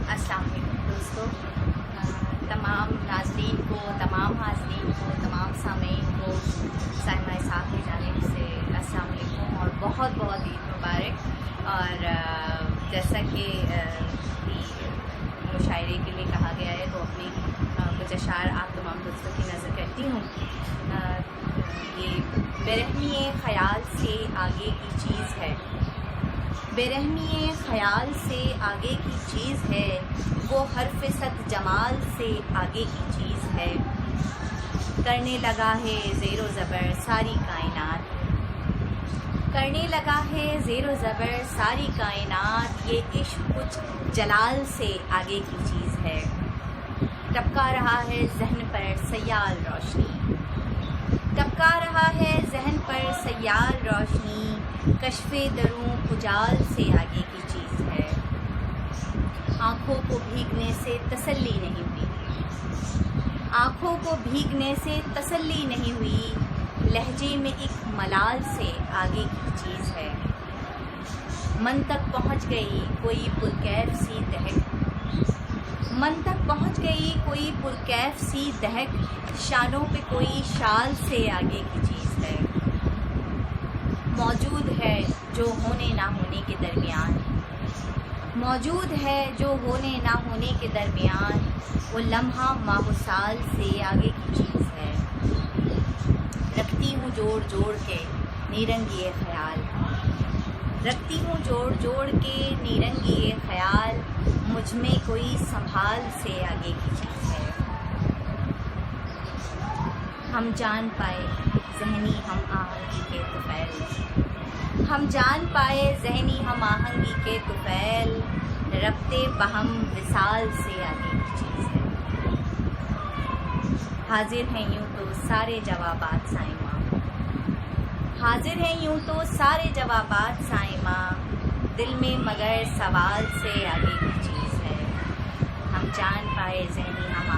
अस्सलाम वालेकुम दोस्तों, तमाम नाज़रीन को, तमाम हाज़रीन को, तमाम सामीन को साइमा साहब की जानिब से अस्सलाम वालेकुम और बहुत बहुत ईद मुबारक। और जैसा कि मुशायरे के लिए कहा गया है तो अपने कुछ अशार आप तमाम दोस्तों की नज़र करती हूँ। ये बेरहमी ख़याल से आगे की चीज़ है, बेरहमी ख़याल से आगे की चीज़ है, वो हर्फ सद जमाल से आगे की चीज़ है। करने लगा है ज़ेरो ज़बर सारी कायनात, करने लगा है ज़ेरो ज़बर सारी कायनात, ये इश्क कुछ जलाल से आगे की चीज़ है। टपका रहा है जहन पर सयाल रोशनी, टपका रहा है जहन पर सयाल रोशनी, कश्फे दरूं उजाल से आगे की चीज़ है। आँखों को भीगने से तसल्ली नहीं हुई, आँखों को भीगने से तसल्ली नहीं हुई, लहजे में एक मलाल से आगे की चीज़ है। मन तक पहुँच गई कोई पुरकैफ सी दहक, मन तक पहुँच गई कोई पुरकैफ सी दहक, शानों पे कोई शाल से आगे की चीज़ है। मौजूद है जो होने ना होने के दरमियान, मौजूद है जो होने ना होने के दरमियान, वो लम्हा माहुसाल से आगे की चीज़ है। रखती हूँ जोड़ जोड़ के नीरंगी ख्याल, रखती हूँ जोड़ जोड़ के नीरंगी ख्याल, मुझ में कोई संभाल से आगे की चीज़ है। हम जान पाए ज़हनी हम आहंगी के तुफैल, हम जान पाए ज़हनी हम आहंगी के तुफैल, रब्ते बहम विसाल से आगे की चीज़ है। हाजिर हैं यूँ तो सारे जवाबात साइमा, हाजिर हैं यूँ तो सारे जवाबात साइमा, दिल में मगर सवाल से आगे की चीज़ है। हम जान पाए ज़हनी हम